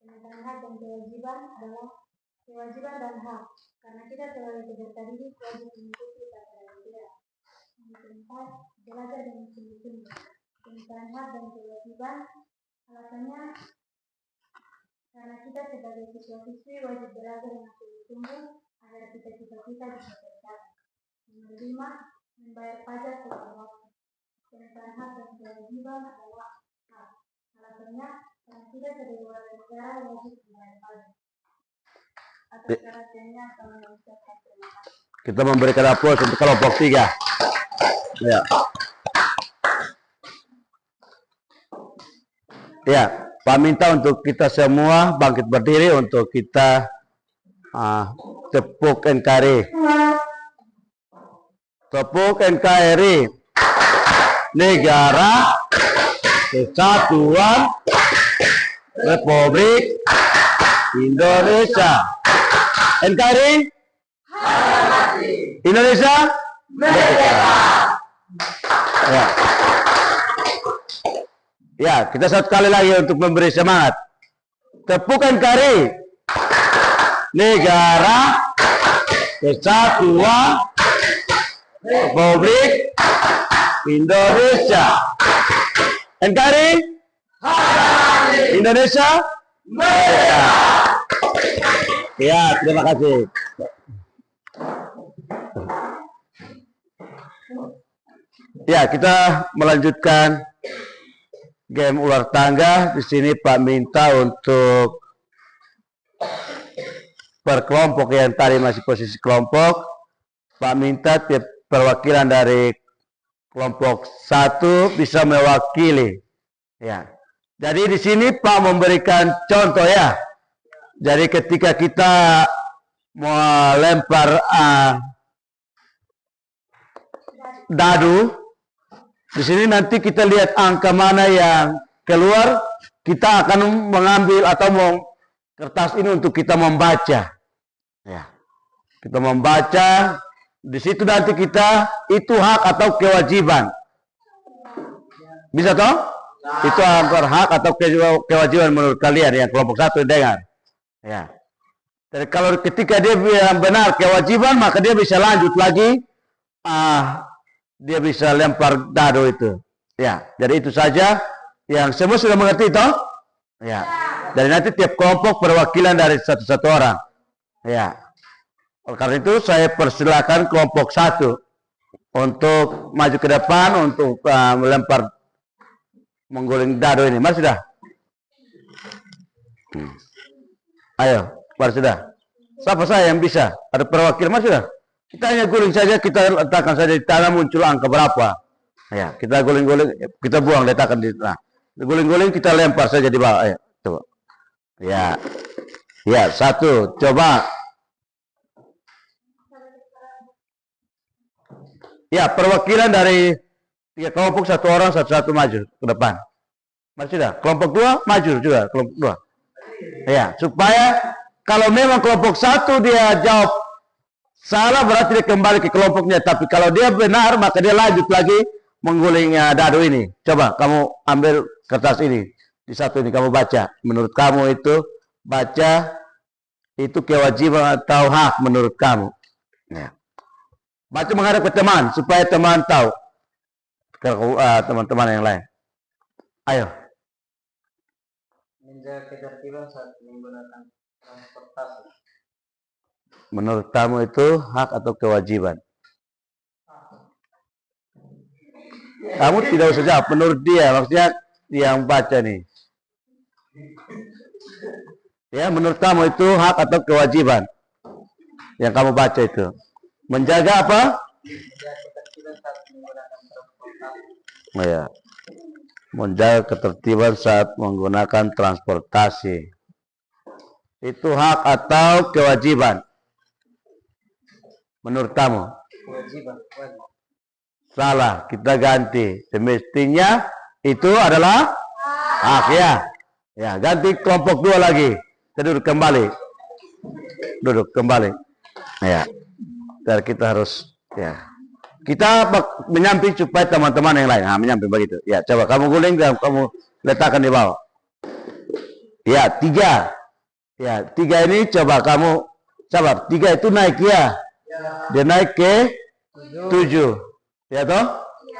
Pemetaan hak dan kewajiban adalah kewajiban dan hak, karena kita sebagai peserta didik wajib mengikuti upacara bendera. Nomor 4, belajar dengan sungguh-sungguh. Pemetaan hak dan kewajiban alasannya karena kita sebagai siswa-siswi wajib belajar dengan sungguh-sungguh agar cita-cita kita bisa tercapai. Nomor 5, membayar pajak tepat waktu. Pemetaan hak dan kewajiban adalah hak. Alasannya karena kita sebagai warga negara wajib membayar pajak. Atas perhatiannya kami mengucapkan terima kasih. Kita memberikan aplaus untuk kelompok 3. Ya. Ya, Pak minta untuk kita semua bangkit berdiri untuk kita tepuk NKRI. Tepuk NKRI. Negara Kesatuan Republik Indonesia. NKRI Indonesia Merdeka. Ya. Ya, kita satu kali lagi untuk memberi semangat. Tepuk NKRI. Negara Kesatuan Republik Indonesia. NKRI Indonesia Merdeka. Ya, terima kasih. Ya, kita melanjutkan game ular tangga. Di sini Pak minta untuk per kelompok yang tadi masih posisi kelompok, Pak minta tiap perwakilan dari kelompok 1 bisa mewakili. Ya. Jadi di sini Pak memberikan contoh ya. Jadi ketika kita melempar dadu, di sini nanti kita lihat angka mana yang keluar, kita akan mengambil atau kertas ini untuk kita membaca. Ya. Kita membaca, di situ nanti kita itu hak atau kewajiban. Bisa toh? Itu antara hak atau kewajiban menurut kalian yang kelompok 1 dengar. Ya. Jadi kalau ketika dia bilang benar kewajiban, maka dia bisa lanjut lagi. Dia bisa lempar dado itu. Ya. Jadi itu saja yang semua sudah mengerti toh? Ya. Jadi nanti tiap kelompok perwakilan dari satu orang. Ya. Oleh karena itu saya persilakan kelompok 1 untuk maju ke depan untuk melempar mengguling dado ini. Mari sudah. Ayo, mari sudah. Siapa saya yang bisa? Ada perwakilan, mari sudah. Kita hanya guling saja, kita letakkan saja di tanah muncul angka berapa. Ya, kita guling-guling, kita buang, letakkan di tanah. Guling-guling kita lempar saja di bawah. Ayo, coba. Ya. Ya, 1, coba. Ya, perwakilan dari 3 kelompok 1 orang satu-satu maju ke depan. Mari sudah. Kelompok 2 maju juga, kelompok 2. Ya, supaya kalau memang kelompok 1 dia jawab salah berarti dia kembali ke kelompoknya, tapi kalau dia benar maka dia lanjut lagi mengguling dado ini. Coba kamu ambil kertas ini, di 1 ini kamu baca. Menurut kamu itu baca itu kewajiban atau hak menurut kamu? Ya. Baca menghadap ke teman supaya teman tahu. Teman-teman yang lain. Ayo. Menjaga ketertiban saat menggunakan transportasi. Menurut kamu itu hak atau kewajiban? Kamu tidak usah jawab. Menurut dia, maksudnya yang baca nih. Ya, menurut kamu itu hak atau kewajiban? Yang kamu baca itu. Menjaga apa? Menjaga ketertiban saat menggunakan transportasi. Oh ya. Menjaga ketertiban saat menggunakan transportasi. Itu hak atau kewajiban? Menurut kamu? Kewajiban. Salah, kita ganti. Semestinya itu adalah hak ya. Ya, ganti kelompok 2 lagi. Kita duduk kembali. Duduk kembali. Ya. Dan kita harus ya. Kita menyamping supaya teman-teman yang lain. Menyamping begitu. Ya, coba kamu guling dan kamu letakkan di bawah. Ya, 3. Ya, 3 ini coba kamu sabar. 3 itu naik ya. Dia naik ke 7. Ya toh?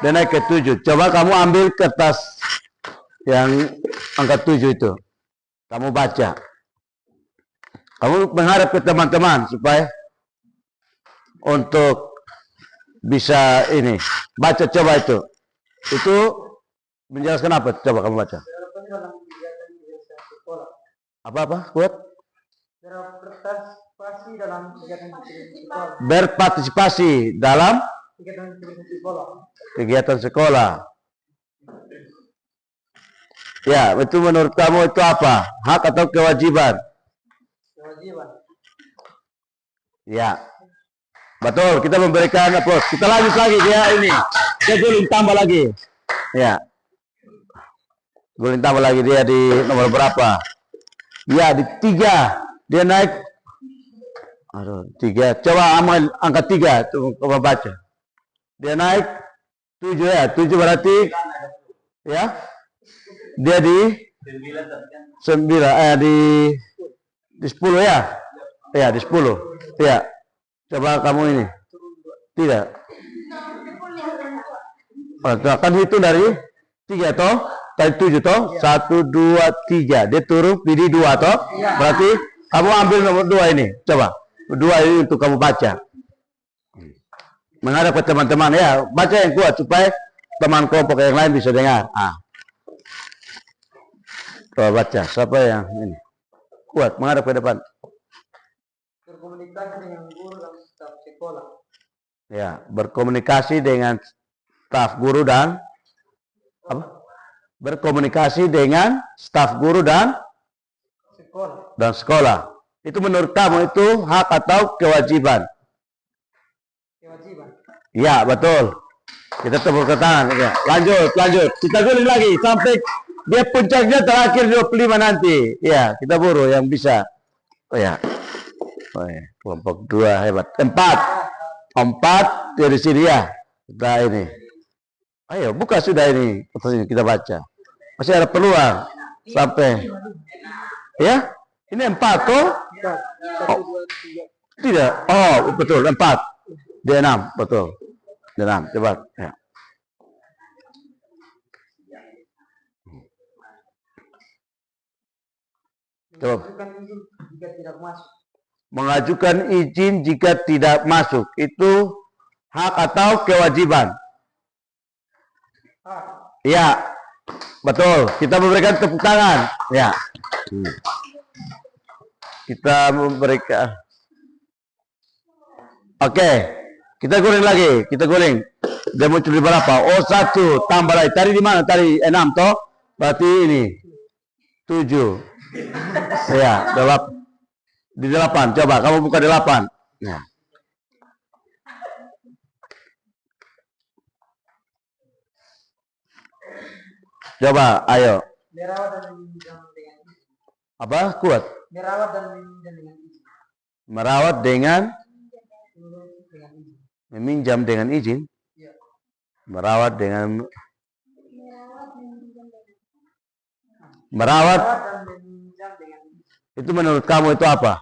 Dia naik ke 7. Coba kamu ambil kertas yang angka 7 itu. Kamu baca. Kamu menghadap ke teman-teman supaya untuk bisa ini. Baca coba itu. Itu menjelaskan apa? Coba kamu baca. Apa-apa? Kuat? berpartisipasi dalam kegiatan sekolah. Berpartisipasi dalam Kegiatan sekolah. kegiatan sekolah. Ya, itu menurut kamu itu apa? Hak atau kewajiban? Kewajiban. Ya. Betul, kita memberikan aplaus. Kita lanjut lagi dia ini. Dia guling tambah lagi. Ya. Guling tambah lagi dia di nomor berapa? Ya, di 3. Dia naik. Aduh, 3. Coba amal angka 3. Coba baca. Dia naik 7 ya. 7 berarti ya. Dia di 9 di 10 ya. Ya, di 10. Ya. Coba kamu ini. Tidak. Kan itu dari 3 toh. Tadi 7 toh. 1, 2, 3. Dia turun pilih 2 toh. Berarti kamu ambil nomor 2 ini. Coba. 2 ini untuk kamu baca. Menghadap ke teman-teman ya. Baca yang kuat supaya teman kelompok yang lain bisa dengar. Coba baca. Siapa yang ini? Kuat. Menghadap ke depan. Berkomunikasi dengan guru dan staf sekolah. Ya, berkomunikasi dengan staf guru dan apa? Berkomunikasi dengan staf guru dan sekolah. Itu menurut kamu itu hak atau kewajiban? Kewajiban. Ya, betul. Kita tepuk tangan. Ya. Lanjut. Kita guling lagi sampai dia puncaknya terakhir 25 nanti. Ya, kita buru yang bisa. Oh ya. Kelompok 2 hebat. 4 dari sini ya. Kita ini. Ayo buka sudah ini. Kita baca. Masih ada peluang sampai. Ya? Ini 4 tuh? Oh, tidak. Oh, betul 4. Dia 6, betul. Dia 6. Coba. Ya. Coba. Jika tidak masuk. Mengajukan izin jika tidak masuk itu hak atau kewajiban? Ya, betul. Kita memberikan tepuk tangan. Ya, kita memberikan. Oke, kita guling lagi. Kita guling. Dia muncul di berapa? Oh 1 tambah lagi. Tadi di mana? Tadi 6 toh. Berarti ini 7. Ya, 8. Di 8, coba kamu buka di 8. Nah. Coba, ayo. Merawat dan meminjam dengan izin. Apa? Kuat. Merawat dan meminjam dengan izin. Merawat dengan izin. meminjam dengan izin. Ya. Merawat dengan Merawat dan meminjam dengan izin. Itu menurut kamu itu apa?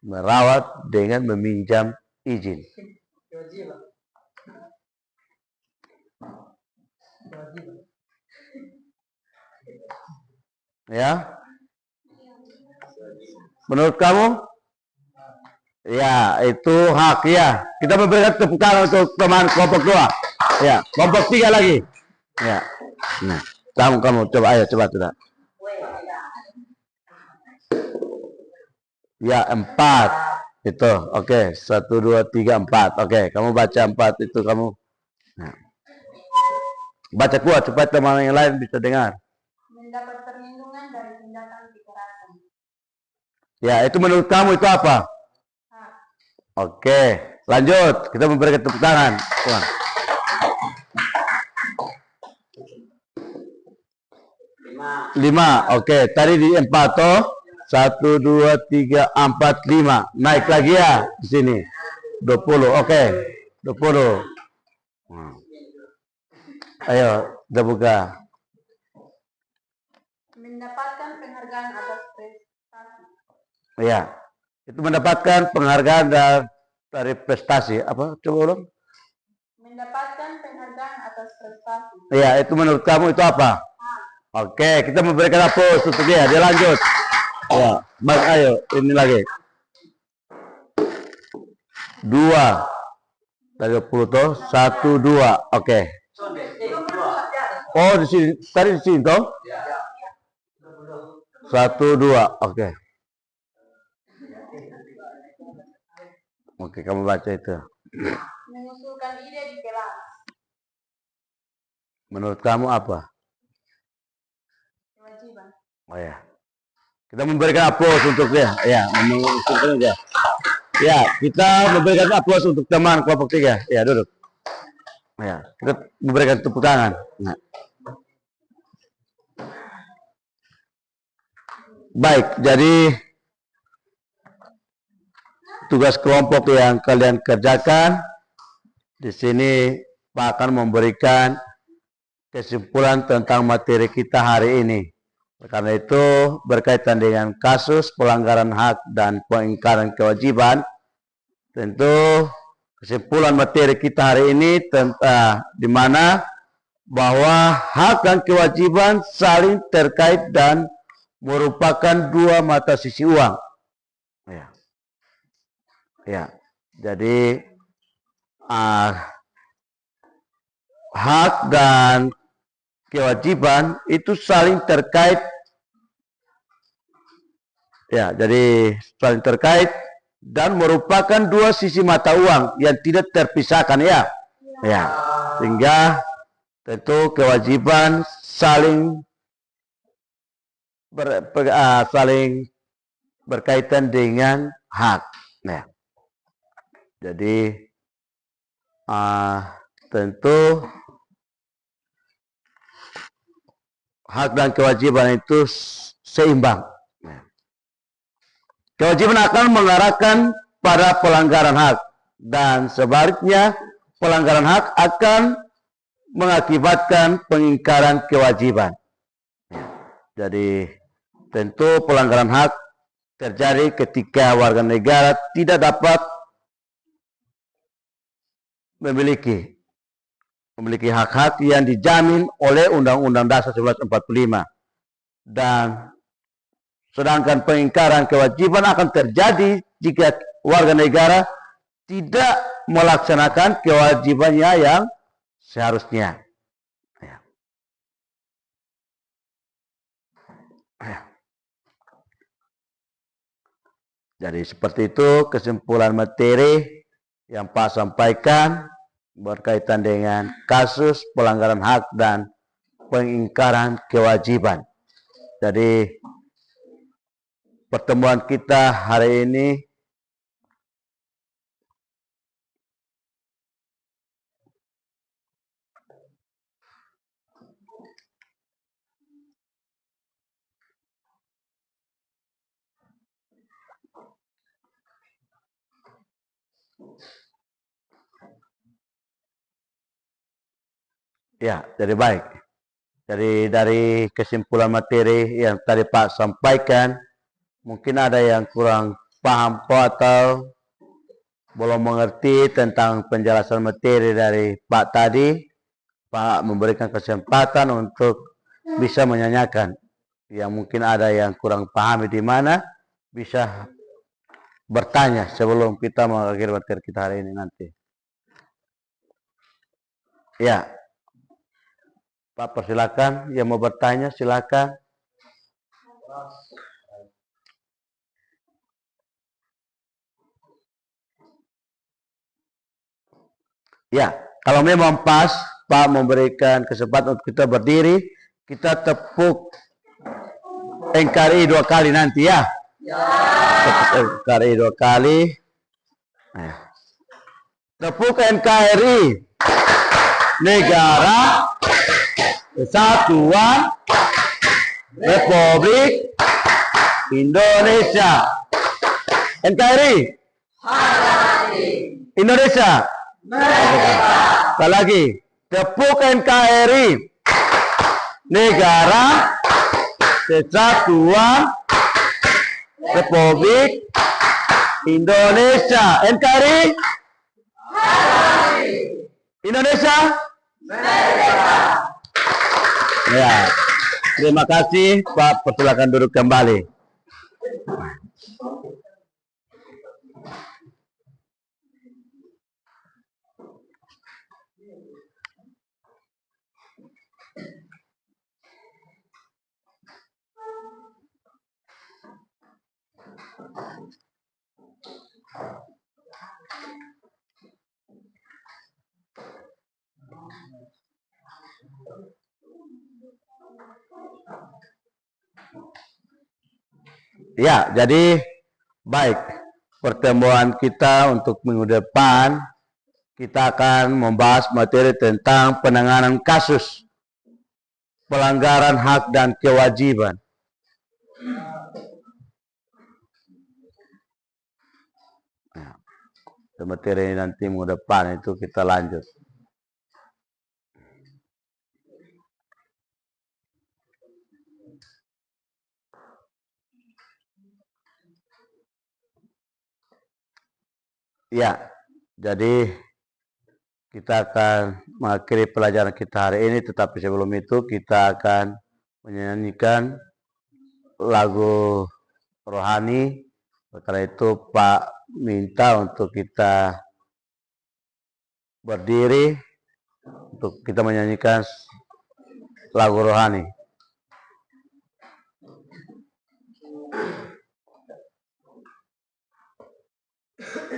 Merawat dengan meminjam izin. Kewajiban. Ya. Menurut kamu? Ya, itu hak ya. Kita memberikan tepuk tangan untuk teman kelompok 2. Ya, kelompok 3 lagi. Ya. Nah, kamu coba ayo coba sudah. Ya, 4. Itu. Oke, 1 2 3 4. Oke, kamu baca 4 itu kamu. Nah. Baca kuat supaya teman yang lain bisa dengar. Mendapat perlindungan dari tindakan kekerasan. Ya, itu menurut kamu itu apa? Oke, lanjut. Kita memberikan tepuk tangan. 5. Oke, tadi di 4 toh. 1 2 3 4 5. Naik lagi ya di sini. 20. Oke. 20. Ayo, kita buka. Mendapatkan penghargaan atas prestasi. Ya. Itu mendapatkan penghargaan dari prestasi. Apa? Coba ulang. Mendapatkan penghargaan atas prestasi. Ya, itu menurut kamu itu apa? Oke, kita memberikan aplaus untuk dia. Dia lanjut. Ya, Bang, ayo, ini lagi. 2 dari 20 toh, 1 2. Oke. Oh, di sini. Tadi di sini toh? 1, 2. Oke. Oke, kamu baca itu. Mengusulkan ide di kelas. Menurut kamu apa? Kewajiban. Oh ya. Kita memberikan aplaus untuk dia. Ya, mengusulkan dia. Ya, kita memberikan aplaus untuk teman kelompok 3. Ya, duduk. Ya, kita memberikan tepuk tangan. Nah. Baik, jadi tugas kelompok yang kalian kerjakan di sini Pak akan memberikan kesimpulan tentang materi kita hari ini. Karena itu berkaitan dengan kasus pelanggaran hak dan pengingkaran kewajiban. Tentu kesimpulan materi kita hari ini di mana bahwa hak dan kewajiban saling terkait dan merupakan dua mata sisi uang. Ya, ya. Jadi hak dan kewajiban itu saling terkait. Ya, jadi saling terkait dan merupakan dua sisi mata uang yang tidak terpisahkan ya. Ya. Sehingga tentu kewajiban saling berkaitan dengan hak. Nah, jadi tentu hak dan kewajiban itu seimbang. Kewajiban akan mengarahkan pada pelanggaran hak dan sebaliknya pelanggaran hak akan mengakibatkan pengingkaran kewajiban. Jadi tentu pelanggaran hak terjadi ketika warga negara tidak dapat memiliki hak-hak yang dijamin oleh Undang-Undang Dasar 1945. Dan sedangkan pengingkaran kewajiban akan terjadi jika warga negara tidak melaksanakan kewajibannya yang seharusnya. Jadi seperti itu kesimpulan materi yang Pak sampaikan berkaitan dengan kasus pelanggaran hak dan pengingkaran kewajiban. Jadi pertemuan kita hari ini ya, jadi baik. Jadi dari kesimpulan materi yang tadi Pak sampaikan, mungkin ada yang kurang paham atau belum mengerti tentang penjelasan materi dari Pak tadi. Pak memberikan kesempatan untuk bisa menyanyikan. Yang mungkin ada yang kurang paham di mana, bisa bertanya sebelum kita mengakhiri materi kita hari ini nanti. Ya, Pak persilakan. Yang mau bertanya silakan. Ya, kalau memang pas Pak memberikan kesempatan untuk kita berdiri, kita tepuk NKRI 2 kali nanti ya. Tepuk NKRI 2 kali. Nah. Tepuk NKRI, Negara Kesatuan Republik Indonesia. NKRI Indonesia. Sekali lagi, tepuk NKRI, Negara Kesatuan Republik Indonesia. NKRI Indonesia. Ya, terima kasih Pak. Persilakan duduk kembali. Ya, jadi baik pertemuan kita untuk minggu depan kita akan membahas materi tentang penanganan kasus pelanggaran hak dan kewajiban. Nah, materi nanti minggu depan itu kita lanjut. Ya, jadi kita akan mengakhiri pelajaran kita hari ini, tetapi sebelum itu kita akan menyanyikan lagu rohani. Karena itu Pak minta untuk kita berdiri untuk kita menyanyikan lagu rohani.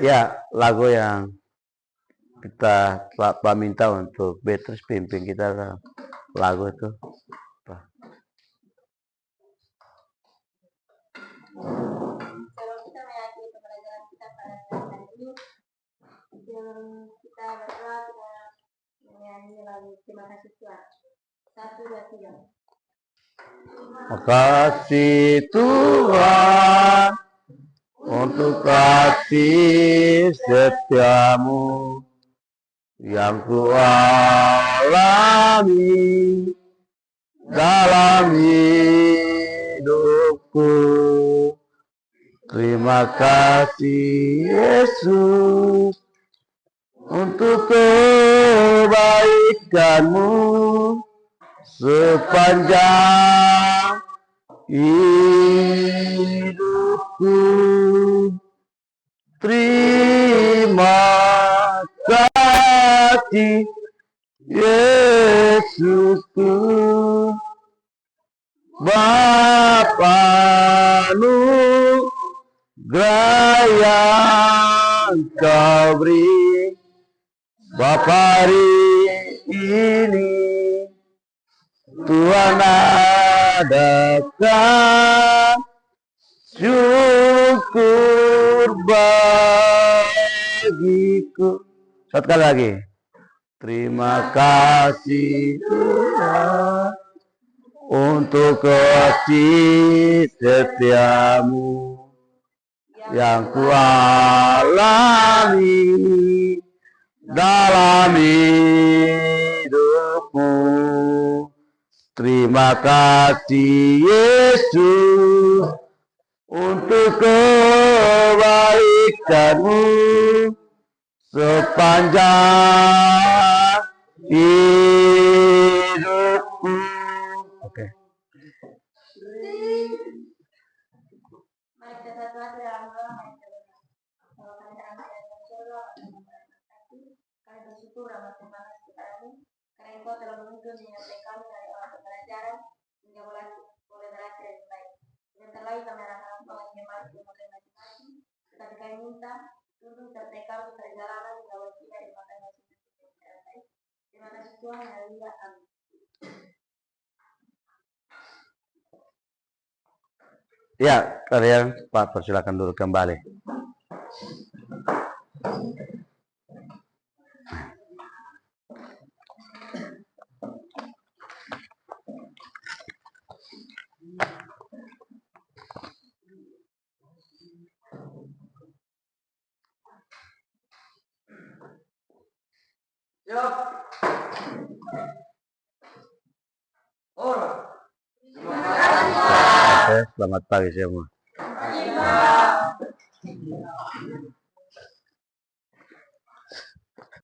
Ya, lagu yang kita Pak minta untuk Beatrice pimpin kita lagu itu. Kalau kita mengakhiri pembelajaran kita pada hari ini, sebelum kita berdoa, kita menyanyi lagu terima kasih Tuhan. 1, 2, 3. Makasih Tuhan untuk kasih setiamu yang kualami dalam hidupku. Terima kasih Yesus untuk kebaikanmu sepanjang hidupku. Terima kasih Yesusku, Bapa anugerah yang Kau beri. Bapa hari ini Tuhan adakan syukur bagiku. Satu kali lagi. Terima kasih Tuhan untuk kasih setiamu yang kualami dalam hidupmu. Terima kasih Yesus untuk kebaikanmu sepanjang hidupku. Oke. Mari kita satu dalam doa, mari kita berdoa. Kalau kami dalam keadaan surga, kami bersyukur amat terima kasih kepadamu, karena Engkau telah menuntun menyertai kami dari awal pembelajaran hingga boleh berakhir dengan baik. Sebentar lagi kami akan melakukan jemaat yang makan mati-mati, tetapi kami minta tuntun sertai kami perjalanan hingga boleh tiba di makan mati-mati dengan baik. Terima kasih Tuhan, haleluya, amin. Ya, kalian Pak persilakan duduk kembali. Oke, selamat pagi semua.